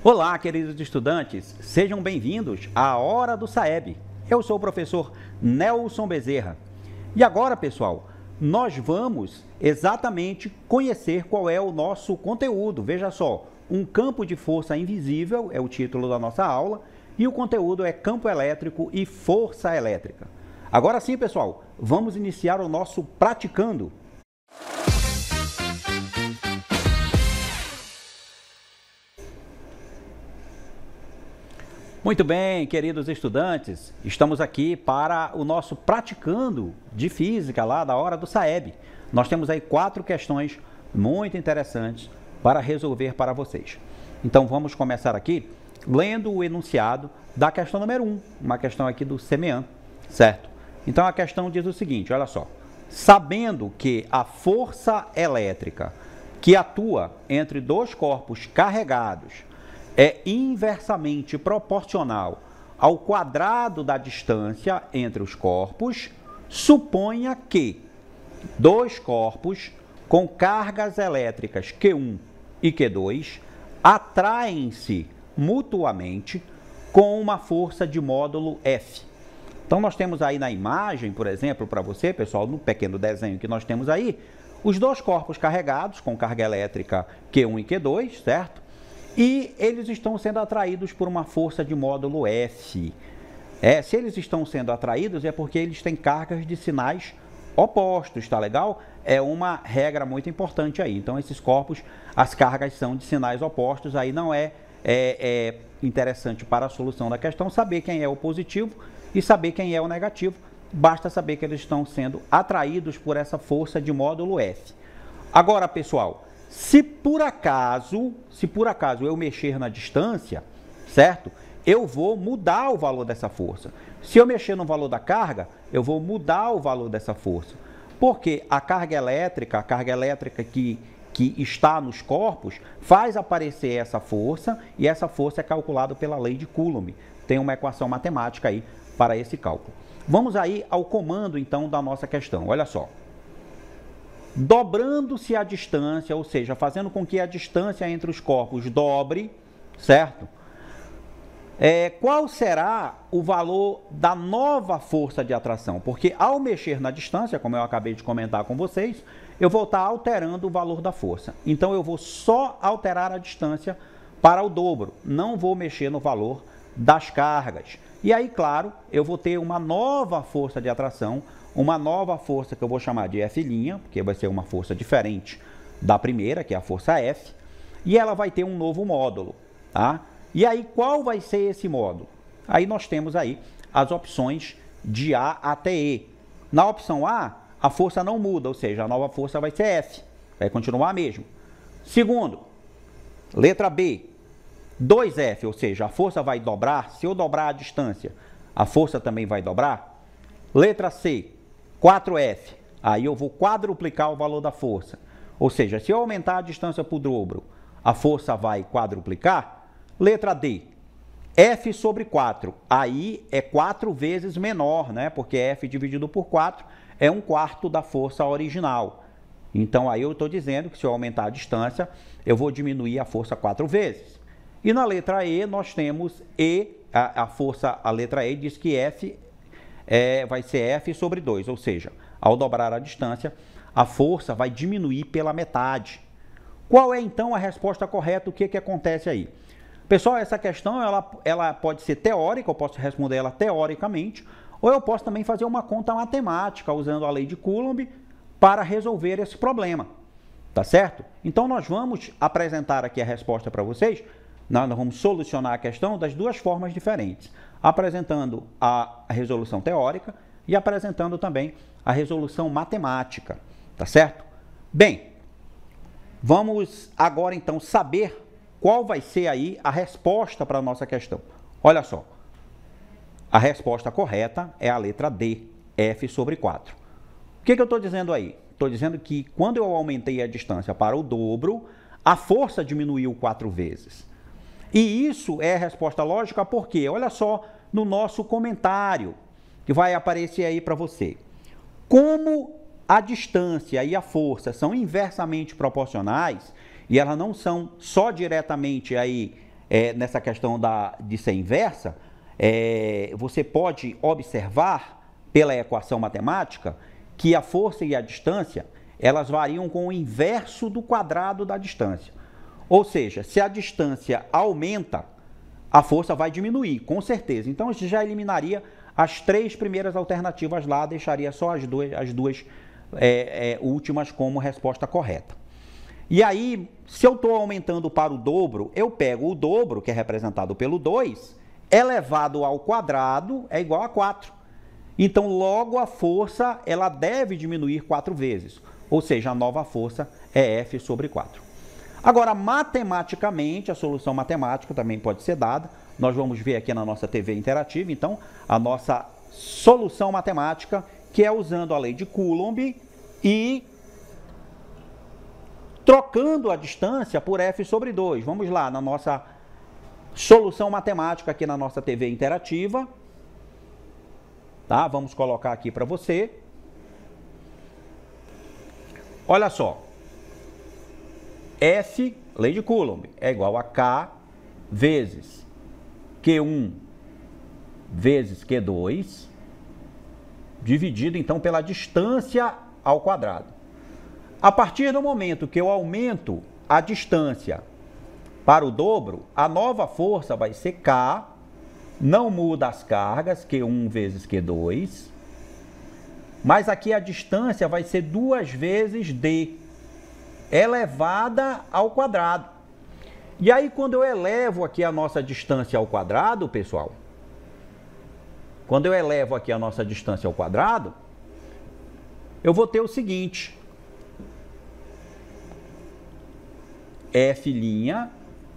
Olá, queridos estudantes, sejam bem-vindos à Hora do Saeb. Eu sou o professor Nelson Bezerra. E agora, pessoal, nós vamos exatamente conhecer qual é o nosso conteúdo. Veja só, um campo de força invisível é o título da nossa aula e o conteúdo é campo elétrico e força elétrica. Agora sim, pessoal, vamos iniciar o nosso praticando. Muito bem, queridos estudantes, estamos aqui para o nosso praticando de física lá da Hora do Saeb. Nós temos aí 4 questões muito interessantes para resolver para vocês. Então vamos começar aqui lendo o enunciado da questão número 1, uma questão aqui do SEMEAN, certo? Então a questão diz o seguinte, olha só. Sabendo que a força elétrica que atua entre dois corpos carregados é inversamente proporcional ao quadrado da distância entre os corpos, suponha que dois corpos com cargas elétricas Q1 e Q2 atraem-se mutuamente com uma força de módulo F. Então nós temos aí na imagem, por exemplo, para você, pessoal, no pequeno desenho que nós temos aí, os dois corpos carregados com carga elétrica Q1 e Q2, certo? E eles estão sendo atraídos por uma força de módulo F. Se eles estão sendo atraídos é porque eles têm cargas de sinais opostos, tá legal? É uma regra muito importante aí. Então esses corpos, as cargas são de sinais opostos, aí não é interessante para a solução da questão saber quem é o positivo e saber quem é o negativo. Basta saber que eles estão sendo atraídos por essa força de módulo F. Agora, pessoal, se por acaso eu mexer na distância, certo? Eu vou mudar o valor dessa força. Se eu mexer no valor da carga, eu vou mudar o valor dessa força. Porque a carga elétrica que está nos corpos, faz aparecer essa força e essa força é calculada pela lei de Coulomb. Tem uma equação matemática aí para esse cálculo. Vamos aí ao comando, então, da nossa questão. Olha só. Dobrando-se a distância, ou seja, fazendo com que a distância entre os corpos dobre, certo? Qual será o valor da nova força de atração? Porque ao mexer na distância, como eu acabei de comentar com vocês, eu vou estar alterando o valor da força. Então eu vou só alterar a distância para o dobro, não vou mexer no valor das cargas. E aí, claro, eu vou ter uma nova força de atração, uma nova força que eu vou chamar de F', porque vai ser uma força diferente da primeira, que é a força F, e ela vai ter um novo módulo, tá? E aí, qual vai ser esse módulo? Aí nós temos aí as opções de A até E. Na opção A, a força não muda, ou seja, a nova força vai ser F, vai continuar a mesma. Segundo, letra B, 2F, ou seja, a força vai dobrar, se eu dobrar a distância, a força também vai dobrar. Letra C, 4F, aí eu vou quadruplicar o valor da força. Ou seja, se eu aumentar a distância para o dobro, a força vai quadruplicar. Letra D, F sobre 4, aí é 4 vezes menor, né? Porque F dividido por 4 é 1/4 da força original. Então aí eu estou dizendo que se eu aumentar a distância, eu vou diminuir a força 4 vezes. E na letra E nós temos a letra E diz que F vai ser F sobre 2, ou seja, ao dobrar a distância, a força vai diminuir pela metade. Qual é então a resposta correta? O que acontece aí? Pessoal, essa questão ela pode ser teórica, eu posso responder ela teoricamente, ou eu posso também fazer uma conta matemática usando a lei de Coulomb para resolver esse problema, tá certo? Então nós vamos apresentar aqui a resposta para vocês, nós vamos solucionar a questão das duas formas diferentes, apresentando a resolução teórica e apresentando também a resolução matemática, tá certo? Bem, vamos agora então saber qual vai ser aí a resposta para a nossa questão. Olha só, a resposta correta é a letra D, F sobre 4. O que eu estou dizendo aí? Estou dizendo que quando eu aumentei a distância para o dobro, a força diminuiu 4 vezes. E isso é a resposta lógica porque, olha só, no nosso comentário, que vai aparecer aí para você. Como a distância e a força são inversamente proporcionais, e elas não são só diretamente aí, nessa questão de ser inversa, você pode observar pela equação matemática que a força e a distância, elas variam com o inverso do quadrado da distância. Ou seja, se a distância aumenta, a força vai diminuir, com certeza. Então, a gente já eliminaria as 3 primeiras alternativas lá, deixaria só as duas últimas como resposta correta. E aí, se eu estou aumentando para o dobro, eu pego o dobro, que é representado pelo 2, elevado ao quadrado é igual a 4. Então, logo a força, ela deve diminuir 4 vezes. Ou seja, a nova força é F sobre 4. Agora, matematicamente, a solução matemática também pode ser dada. Nós vamos ver aqui na nossa TV interativa, então, a nossa solução matemática, que é usando a lei de Coulomb e trocando a distância por F sobre 2. Vamos lá, na nossa solução matemática aqui na nossa TV interativa. Tá? Vamos colocar aqui para você. Olha só. F, lei de Coulomb, é igual a K vezes Q1 vezes Q2, dividido então pela distância ao quadrado. A partir do momento que eu aumento a distância para o dobro, a nova força vai ser K, não muda as cargas, Q1 vezes Q2, mas aqui a distância vai ser 2 vezes D, elevada ao quadrado. E aí, quando eu elevo aqui a nossa distância ao quadrado, pessoal, quando eu elevo aqui a nossa distância ao quadrado, eu vou ter o seguinte: F'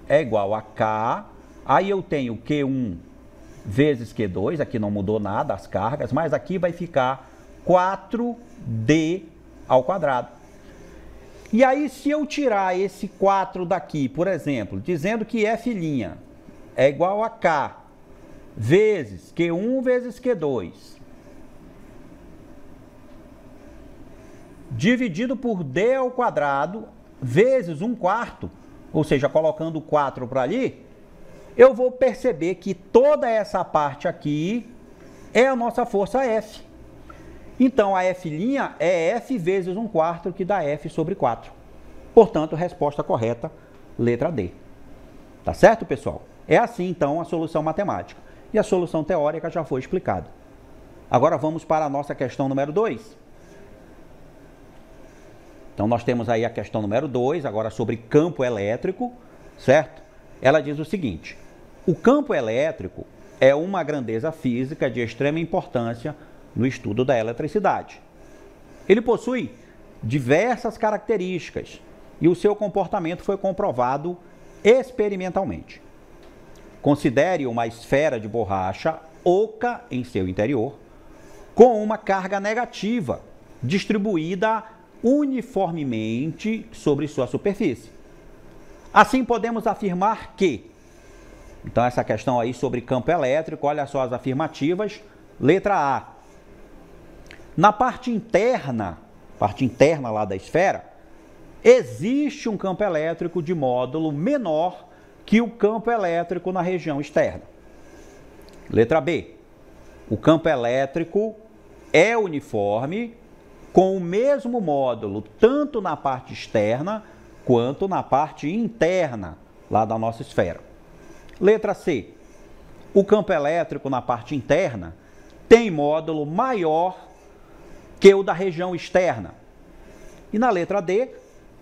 é igual a K, aí eu tenho Q1 vezes Q2, aqui não mudou nada as cargas, mas aqui vai ficar 4D ao quadrado. E aí, se eu tirar esse 4 daqui, por exemplo, dizendo que F' é igual a K vezes Q1 vezes Q2, dividido por D ao quadrado, vezes 1/4, ou seja, colocando 4 para ali, eu vou perceber que toda essa parte aqui é a nossa força F. Então, a F' é F vezes 1/4, que dá F sobre 4. Portanto, resposta correta, letra D. Tá certo, pessoal? É assim, então, a solução matemática. E a solução teórica já foi explicada. Agora, vamos para a nossa questão número 2. Então, nós temos aí a questão número 2, agora sobre campo elétrico, certo? Ela diz o seguinte: o campo elétrico é uma grandeza física de extrema importância no estudo da eletricidade. Ele possui diversas características e o seu comportamento foi comprovado experimentalmente. Considere uma esfera de borracha oca em seu interior, com uma carga negativa distribuída uniformemente sobre sua superfície. Assim, podemos afirmar que... Então, essa questão aí sobre campo elétrico, olha só as afirmativas. Letra A. Na parte interna lá da esfera, existe um campo elétrico de módulo menor que o campo elétrico na região externa. Letra B. O campo elétrico é uniforme com o mesmo módulo tanto na parte externa quanto na parte interna lá da nossa esfera. Letra C. O campo elétrico na parte interna tem módulo maior que o da região externa. E na letra D,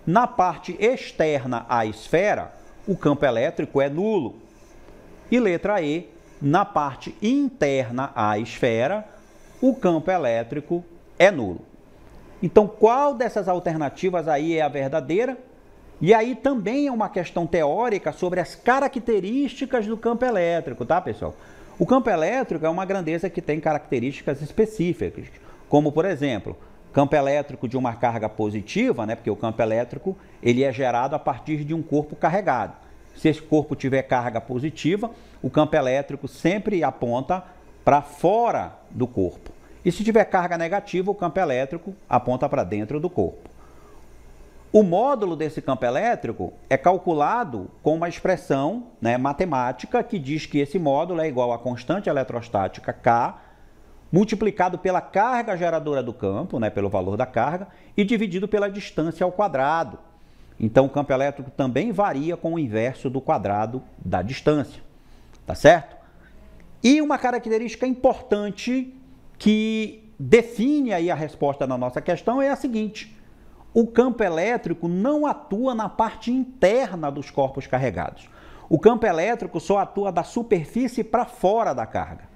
na parte externa à esfera, o campo elétrico é nulo. E letra E, na parte interna à esfera, o campo elétrico é nulo. Então, qual dessas alternativas aí é a verdadeira? E aí também é uma questão teórica sobre as características do campo elétrico, tá, pessoal? O campo elétrico é uma grandeza que tem características específicas, como, por exemplo, campo elétrico de uma carga positiva, né? Porque o campo elétrico ele é gerado a partir de um corpo carregado. Se esse corpo tiver carga positiva, o campo elétrico sempre aponta para fora do corpo. E se tiver carga negativa, o campo elétrico aponta para dentro do corpo. O módulo desse campo elétrico é calculado com uma expressão, né, matemática que diz que esse módulo é igual à constante eletrostática K multiplicado pela carga geradora do campo, né, pelo valor da carga, e dividido pela distância ao quadrado. Então, o campo elétrico também varia com o inverso do quadrado da distância, tá certo? E uma característica importante que define aí a resposta na nossa questão é a seguinte: o campo elétrico não atua na parte interna dos corpos carregados. O campo elétrico só atua da superfície para fora da carga.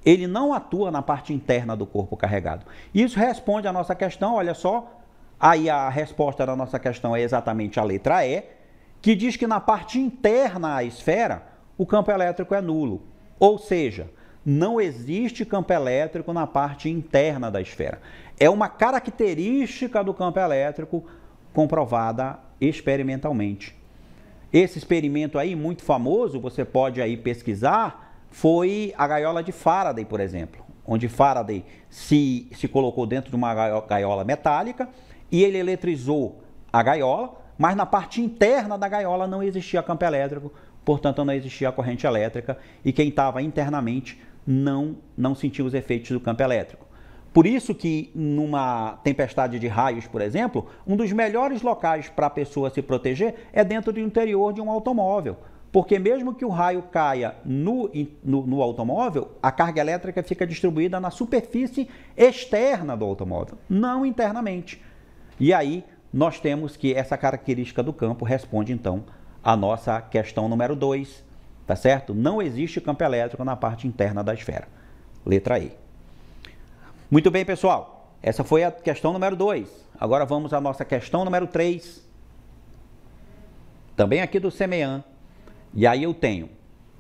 Ele não atua na parte interna do corpo carregado. Isso responde à nossa questão, olha só, aí a resposta da nossa questão é exatamente a letra E, que diz que na parte interna à esfera, o campo elétrico é nulo. Ou seja, não existe campo elétrico na parte interna da esfera. É uma característica do campo elétrico comprovada experimentalmente. Esse experimento aí, muito famoso, você pode aí pesquisar, foi a gaiola de Faraday, por exemplo, onde Faraday se colocou dentro de uma gaiola metálica e ele eletrizou a gaiola, mas na parte interna da gaiola não existia campo elétrico, portanto não existia corrente elétrica e quem estava internamente não sentiu os efeitos do campo elétrico. Por isso que numa tempestade de raios, por exemplo, um dos melhores locais para a pessoa se proteger é dentro do interior de um automóvel. Porque mesmo que o raio caia no automóvel, a carga elétrica fica distribuída na superfície externa do automóvel, não internamente. E aí nós temos que essa característica do campo responde então à nossa questão número 2, tá certo? Não existe campo elétrico na parte interna da esfera. Letra E. Muito bem, pessoal. Essa foi a questão número 2. Agora vamos à nossa questão número 3. Também aqui do CMEAN. E aí eu tenho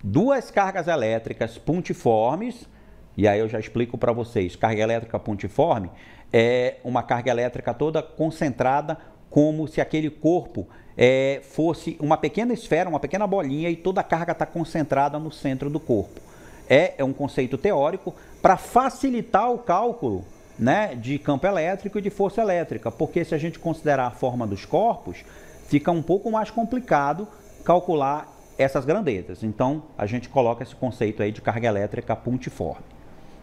duas cargas elétricas pontiformes, e aí eu já explico para vocês. Carga elétrica pontiforme é uma carga elétrica toda concentrada, como se aquele corpo fosse uma pequena esfera, uma pequena bolinha, e toda a carga está concentrada no centro do corpo. É um conceito teórico para facilitar o cálculo, né, de campo elétrico e de força elétrica, porque se a gente considerar a forma dos corpos, fica um pouco mais complicado calcular essas grandezas. Então, a gente coloca esse conceito aí de carga elétrica pontiforme,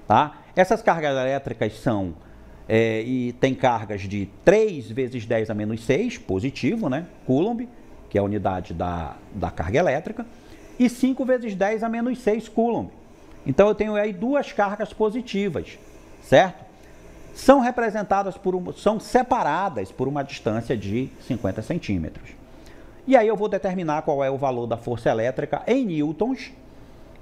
tá? Essas cargas elétricas são, e tem cargas de 3 vezes 10 a menos 6, positivo, né? Coulomb, que é a unidade da carga elétrica, e 5 vezes 10 a menos 6 Coulomb. Então, eu tenho aí duas cargas positivas, certo? São representadas são separadas por uma distância de 50 centímetros. E aí eu vou determinar qual é o valor da força elétrica em newtons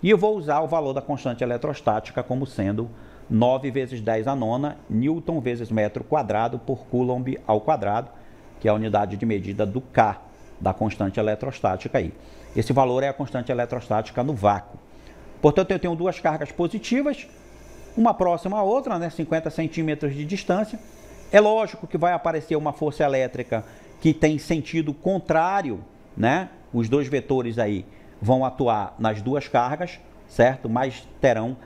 e eu vou usar o valor da constante eletrostática como sendo 9 vezes 10 a nona newton vezes metro quadrado por coulomb ao quadrado, que é a unidade de medida do K, da constante eletrostática aí. Esse valor é a constante eletrostática no vácuo. Portanto, eu tenho duas cargas positivas, uma próxima à outra, né, 50 centímetros de distância. É lógico que vai aparecer uma força elétrica que tem sentido contrário, né? Os dois vetores aí vão atuar nas duas cargas, certo? Mas terão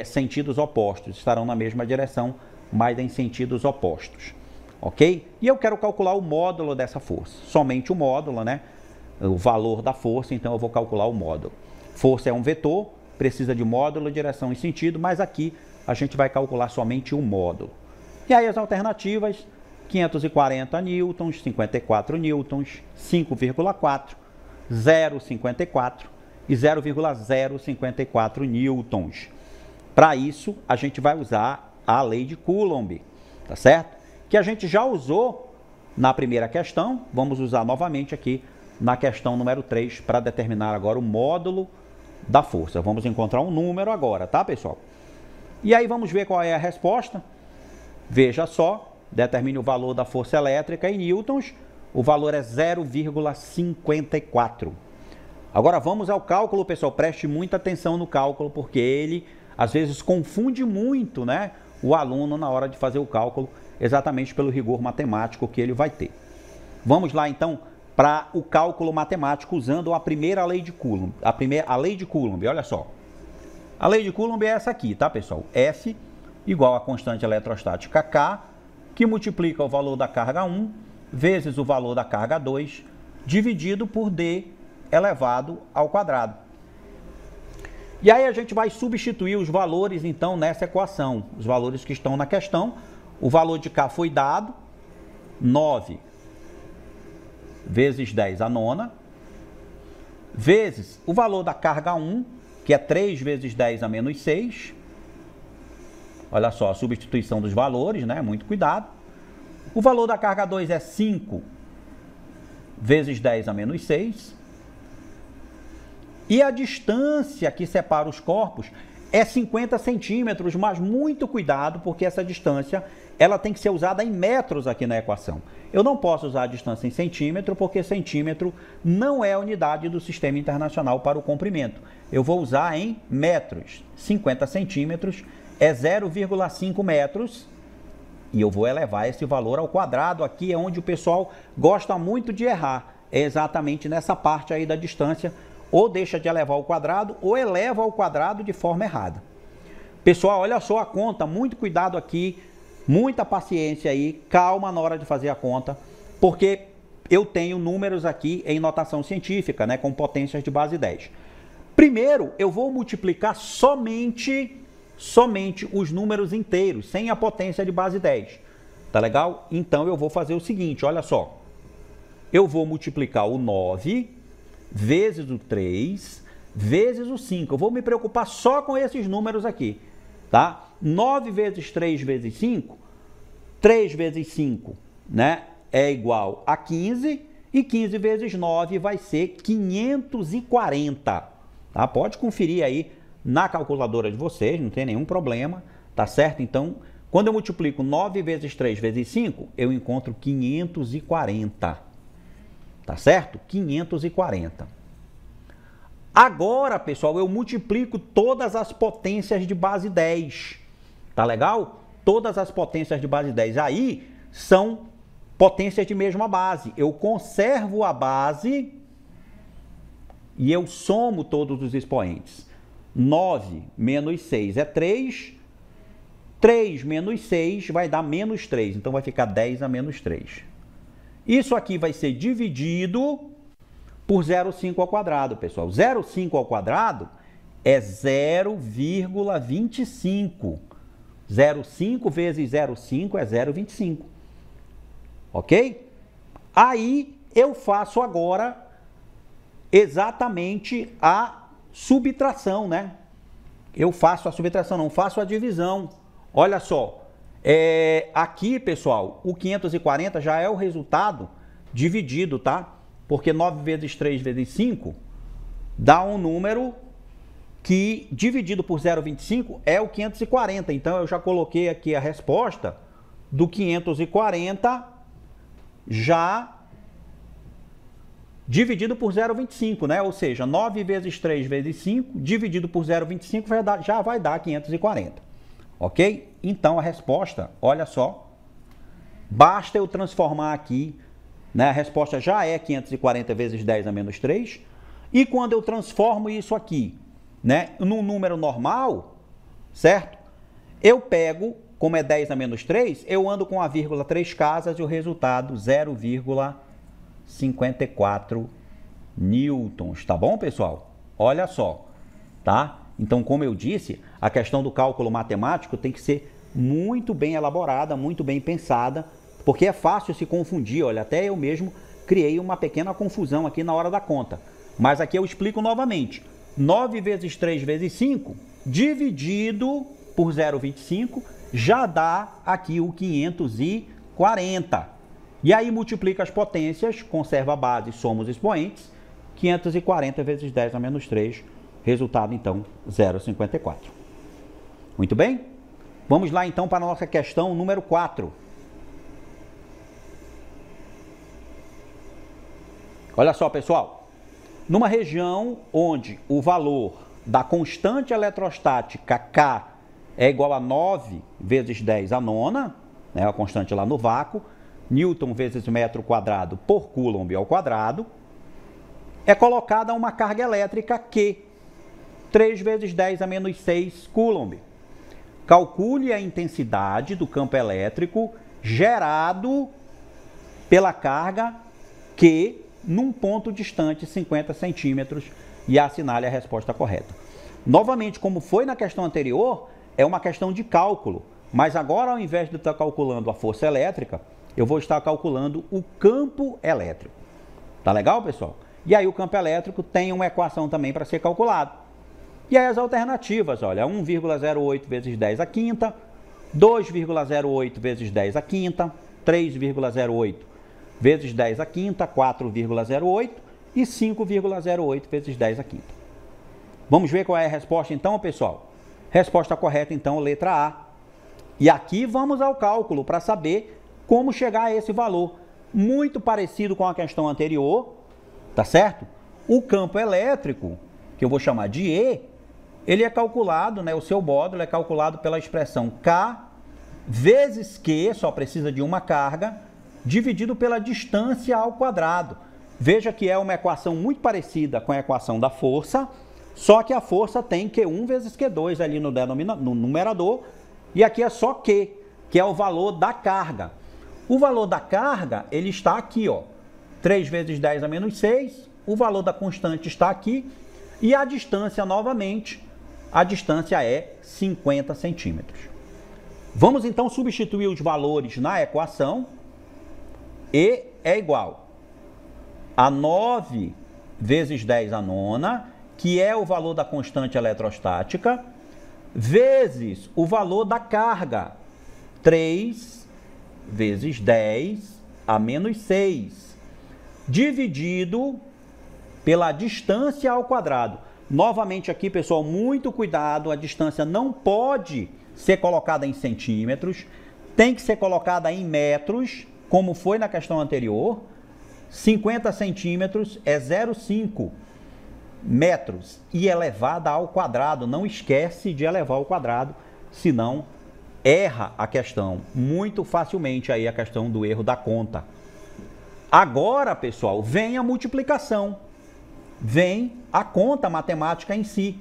sentidos opostos, estarão na mesma direção, mas em sentidos opostos, ok? E eu quero calcular o módulo dessa força, somente o módulo, né? O valor da força, então eu vou calcular o módulo. Força é um vetor, precisa de módulo, direção e sentido, mas aqui a gente vai calcular somente o módulo. E aí as alternativas: 540 newtons, 54 newtons, 5,4, 0,54 e 0,054 newtons. Para isso, a gente vai usar a lei de Coulomb, tá certo? Que a gente já usou na primeira questão, vamos usar novamente aqui na questão número 3 para determinar agora o módulo da força. Vamos encontrar um número agora, tá, pessoal? E aí vamos ver qual é a resposta. Veja só. Determine o valor da força elétrica em newtons, o valor é 0,54. Agora vamos ao cálculo, pessoal, preste muita atenção no cálculo, porque ele às vezes confunde muito, né, o aluno na hora de fazer o cálculo, exatamente pelo rigor matemático que ele vai ter. Vamos lá então para o cálculo matemático usando a primeira lei de Coulomb. A lei de Coulomb, olha só. A lei de Coulomb é essa aqui, tá, pessoal? F igual a constante eletrostática K, que multiplica o valor da carga 1 vezes o valor da carga 2, dividido por D elevado ao quadrado. E aí a gente vai substituir os valores, então, nessa equação. Os valores que estão na questão. O valor de K foi dado, 9 vezes 10 a nona, vezes o valor da carga 1, que é 3 vezes 10 a menos 6. Olha só, a substituição dos valores, né? Muito cuidado. O valor da carga 2 é 5 vezes 10 a menos 6. E a distância que separa os corpos é 50 centímetros, mas muito cuidado, porque essa distância ela tem que ser usada em metros aqui na equação. Eu não posso usar a distância em centímetro, porque centímetro não é a unidade do Sistema Internacional para o comprimento. Eu vou usar em metros. 50 centímetros é 0,5 metros, e eu vou elevar esse valor ao quadrado. Aqui é onde o pessoal gosta muito de errar, é exatamente nessa parte aí da distância, ou deixa de elevar ao quadrado, ou eleva ao quadrado de forma errada. Pessoal, olha só a conta, muito cuidado aqui, muita paciência aí, calma na hora de fazer a conta, porque eu tenho números aqui em notação científica, né, com potências de base 10. Primeiro, eu vou multiplicar somente os números inteiros, sem a potência de base 10. Tá legal? Então, eu vou fazer o seguinte, olha só. Eu vou multiplicar o 9 vezes o 3 vezes o 5. Eu vou me preocupar só com esses números aqui, tá? 9 vezes 3 vezes 5, 3 vezes 5, né, é igual a 15, e 15 vezes 9 vai ser 540, tá? Pode conferir aí na calculadora de vocês, não tem nenhum problema, tá certo? Então, quando eu multiplico 9 vezes 3 vezes 5, eu encontro 540, tá certo? 540. Agora, pessoal, eu multiplico todas as potências de base 10, tá legal? Todas as potências de base 10. Aí são potências de mesma base. Eu conservo a base e eu somo todos os expoentes. 9 menos 6 é 3. 3 menos 6 vai dar menos 3. Então vai ficar 10 a menos 3. Isso aqui vai ser dividido por 0,5 ao quadrado, pessoal. 0,5 ao quadrado é 0,25. 0,5 vezes 0,5 é 0,25. Ok? Aí eu faço agora exatamente a subtração, né? Eu faço a subtração, não faço a divisão. Olha só, aqui, pessoal, o 540 já é o resultado dividido, tá? Porque 9 vezes 3 vezes 5 dá um número que, dividido por 0,25, é o 540. Então, eu já coloquei aqui a resposta do 540 já dividido por 0,25, né? Ou seja, 9 vezes 3 vezes 5, dividido por 0,25, já vai dar 540. Ok? Então, a resposta, olha só, basta eu transformar aqui, né? A resposta já é 540 vezes 10 a menos 3. E quando eu transformo isso aqui, né, num número normal, certo? Eu pego, como é 10 a menos 3, eu ando com a vírgula 3 casas e o resultado 0,54 newtons, tá bom, pessoal? Olha só, tá? Então, como eu disse, a questão do cálculo matemático tem que ser muito bem elaborada, muito bem pensada, porque é fácil se confundir. Olha, até eu mesmo criei uma pequena confusão aqui na hora da conta. Mas aqui eu explico novamente. 9 vezes 3 vezes 5, dividido por 0,25, já dá aqui o 540. E aí multiplica as potências, conserva a base, soma os expoentes. 540 vezes 10 a menos 3, resultado então 0,54. Muito bem? Vamos lá então para a nossa questão número 4. Olha só, pessoal. Numa região onde o valor da constante eletrostática K é igual a 9 vezes 10 a nona, né, a constante lá no vácuo, Newton vezes metro quadrado por Coulomb ao quadrado, é colocada uma carga elétrica Q, 3 vezes 10 a menos 6 Coulomb. Calcule a intensidade do campo elétrico gerado pela carga Q num ponto distante 50 centímetros e assinale a resposta correta. Novamente, como foi na questão anterior, é uma questão de cálculo, mas agora ao invés de estar calculando a força elétrica, eu vou estar calculando o campo elétrico. Tá legal, pessoal? E aí o campo elétrico tem uma equação também para ser calculado. E aí as alternativas, olha, 1,08 vezes 10 à quinta, 2,08 vezes 10 à quinta, 3,08 vezes 10 à quinta, 4,08 e 5,08 vezes 10 à quinta. Vamos ver qual é a resposta então, pessoal? Resposta correta então, letra A. E aqui vamos ao cálculo para saber como chegar a esse valor. Muito parecido com a questão anterior, tá certo? O campo elétrico, que eu vou chamar de E, ele é calculado, né, o seu módulo é calculado pela expressão K vezes Q, só precisa de uma carga, dividido pela distância ao quadrado. Veja que é uma equação muito parecida com a equação da força, só que a força tem Q1 vezes Q2 ali no numerador, e aqui é só Q, que é o valor da carga. O valor da carga, ele está aqui, ó, 3 vezes 10 a menos 6, o valor da constante está aqui, e a distância, novamente, a distância é 50 centímetros. Vamos então substituir os valores na equação. E é igual a 9 vezes 10 à nona, que é o valor da constante eletrostática, vezes o valor da carga, 3 vezes 10 a menos 6, dividido pela distância ao quadrado. Novamente aqui, pessoal, muito cuidado, a distância não pode ser colocada em centímetros, tem que ser colocada em metros, como foi na questão anterior. 50 centímetros é 0,5 metros e elevada ao quadrado. Não esquece de elevar ao quadrado, senão erra a questão muito facilmente, aí a questão do erro da conta. Agora, pessoal, vem a multiplicação, vem a conta matemática em si.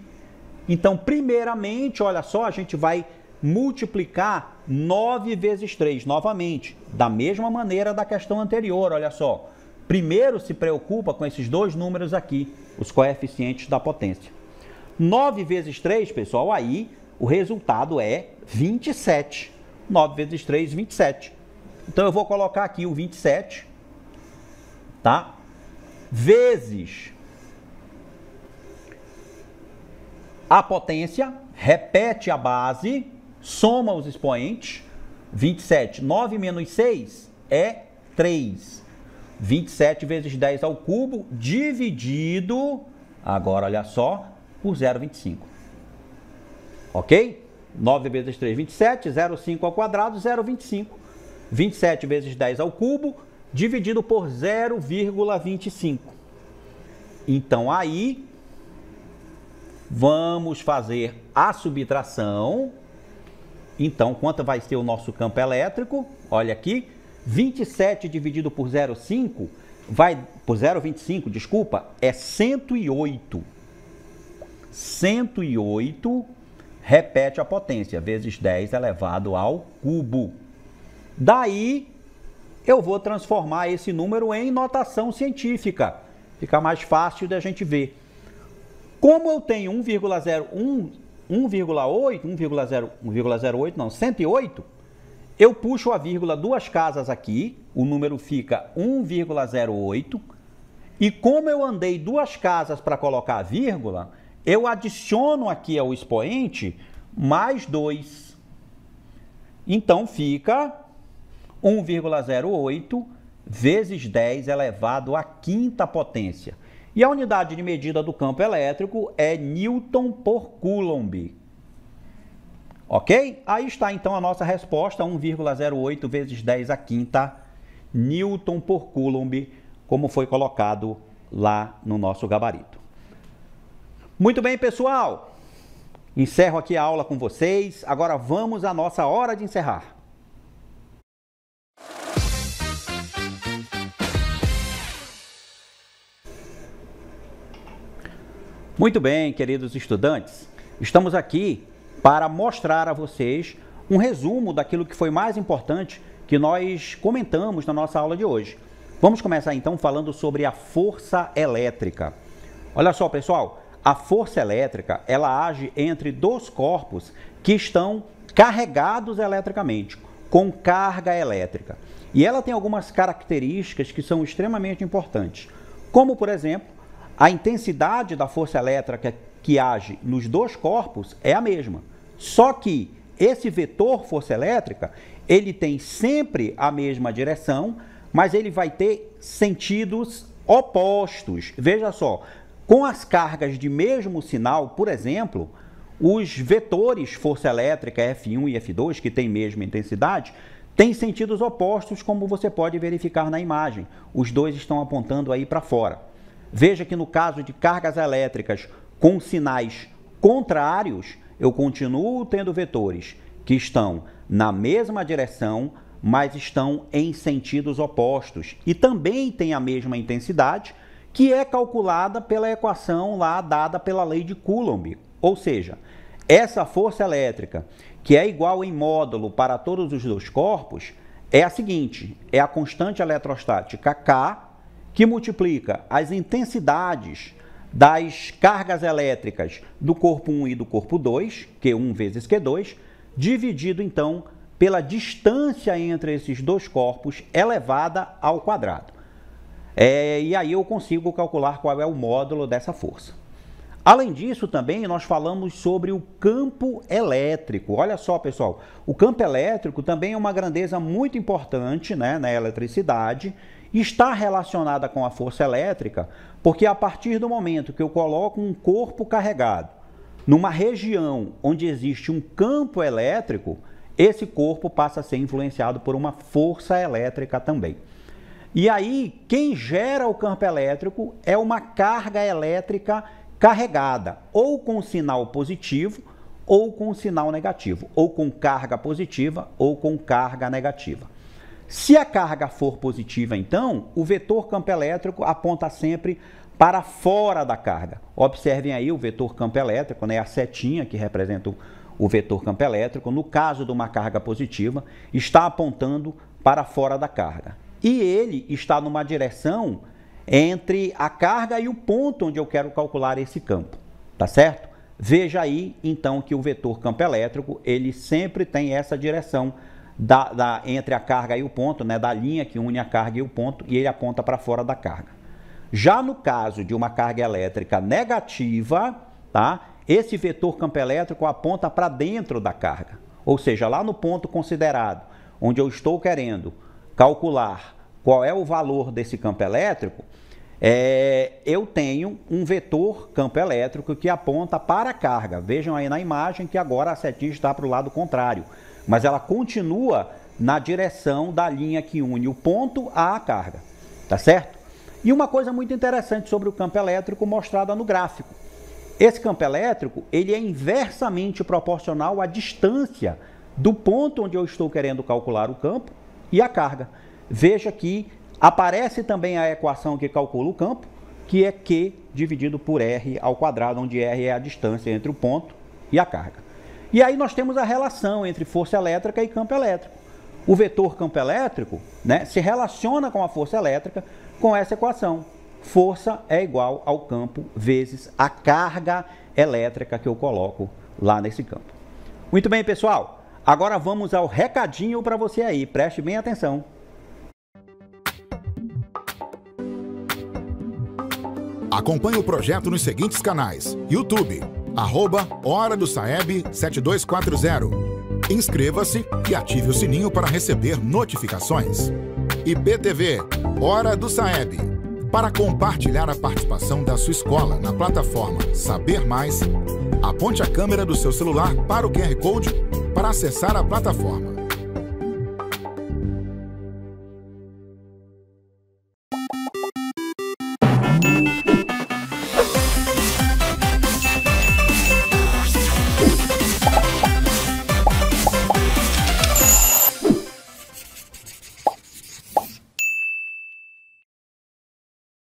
Então, primeiramente, olha só, a gente vai multiplicar 9 vezes 3, novamente, da mesma maneira da questão anterior, olha só. Primeiro se preocupa com esses dois números aqui, os coeficientes da potência. 9 vezes 3, pessoal, aí o resultado é 27. 9 vezes 3, 27. Então eu vou colocar aqui o 27, tá? Vezes a potência, repete a base, soma os expoentes. 27, 9 menos 6 é 3. 27 vezes 10 ao cubo, dividido, agora olha só, por 0,25. Ok? 9 vezes 3, 27, 0,5 ao quadrado, 0,25. 27 vezes 10 ao cubo, dividido por 0,25. Então, aí, vamos fazer a subtração. Então, quanto vai ser o nosso campo elétrico? Olha aqui, 27 dividido por 0,5, por 0,25, desculpa, é 108. 108, repete a potência, vezes 10 elevado ao cubo. Daí, eu vou transformar esse número em notação científica. Fica mais fácil da gente ver. Como eu tenho 108, eu puxo a vírgula duas casas aqui, o número fica 1,08, e como eu andei duas casas para colocar a vírgula, eu adiciono aqui ao expoente mais 2. Então fica 1,08 vezes 10 elevado à quinta potência. E a unidade de medida do campo elétrico é Newton por Coulomb. Ok? Aí está então a nossa resposta, 1,08 vezes 10 à quinta Newton por Coulomb, como foi colocado lá no nosso gabarito. Muito bem, pessoal. Encerro aqui a aula com vocês. Agora vamos à nossa hora de encerrar. Muito bem, queridos estudantes, estamos aqui para mostrar a vocês um resumo daquilo que foi mais importante que que nós comentamos na nossa aula de hoje. Vamos começar então falando sobre a força elétrica. Olha só, pessoal, a força elétrica, ela age entre dois corpos que estão carregados eletricamente, com carga elétrica. E ela tem algumas características que são extremamente importantes, como, por exemplo, a intensidade da força elétrica que age nos dois corpos é a mesma. Só que esse vetor força elétrica, ele tem sempre a mesma direção, mas ele vai ter sentidos opostos. Veja só, com as cargas de mesmo sinal, por exemplo, os vetores força elétrica F1 e F2, que têm mesma intensidade, têm sentidos opostos, como você pode verificar na imagem. Os dois estão apontando aí para fora. Veja que no caso de cargas elétricas com sinais contrários, eu continuo tendo vetores que estão na mesma direção, mas estão em sentidos opostos e também tem a mesma intensidade, que é calculada pela equação lá dada pela lei de Coulomb. Ou seja, essa força elétrica, que é igual em módulo para todos os dois corpos, é a seguinte: é a constante eletrostática K, que multiplica as intensidades das cargas elétricas do corpo 1 e do corpo 2, Q1 vezes Q2, dividido então pela distância entre esses dois corpos elevada ao quadrado. E aí eu consigo calcular qual é o módulo dessa força. Além disso, também nós falamos sobre o campo elétrico. Olha só, pessoal, o campo elétrico também é uma grandeza muito importante, né, na eletricidade. Está relacionada com a força elétrica, porque a partir do momento que eu coloco um corpo carregado numa região onde existe um campo elétrico, esse corpo passa a ser influenciado por uma força elétrica também. E aí, quem gera o campo elétrico é uma carga elétrica carregada, ou com sinal positivo, ou com sinal negativo, ou com carga positiva, ou com carga negativa. Se a carga for positiva, então, o vetor campo elétrico aponta sempre para fora da carga. Observem aí o vetor campo elétrico, né, a setinha que representa o vetor campo elétrico, no caso de uma carga positiva, está apontando para fora da carga. E ele está numa direção entre a carga e o ponto onde eu quero calcular esse campo, tá certo? Veja aí, então, que o vetor campo elétrico, ele sempre tem essa direção entre a carga e o ponto, né, da linha que une a carga e o ponto, e ele aponta para fora da carga. Já no caso de uma carga elétrica negativa, tá? Esse vetor campo elétrico aponta para dentro da carga, ou seja, lá no ponto considerado, onde eu estou querendo calcular qual é o valor desse campo elétrico, eu tenho um vetor campo elétrico que aponta para a carga. Vejam aí na imagem que agora a setinha está para o lado contrário, mas ela continua na direção da linha que une o ponto à carga, tá certo? E uma coisa muito interessante sobre o campo elétrico mostrada no gráfico. Esse campo elétrico, ele é inversamente proporcional à distância do ponto onde eu estou querendo calcular o campo e a carga. Veja que aparece também a equação que calcula o campo, que é Q dividido por R ao quadrado, onde R é a distância entre o ponto e a carga. E aí nós temos a relação entre força elétrica e campo elétrico. O vetor campo elétrico, né, se relaciona com a força elétrica com essa equação. Força é igual ao campo vezes a carga elétrica que eu coloco lá nesse campo. Muito bem, pessoal. Agora vamos ao recadinho para você aí. Preste bem atenção. Acompanhe o projeto nos seguintes canais: YouTube, @Hora do Saeb 7240. Inscreva-se e ative o sininho para receber notificações. IPTV, Hora do Saeb. Para compartilhar a participação da sua escola na plataforma Saber Mais, aponte a câmera do seu celular para o QR Code para acessar a plataforma.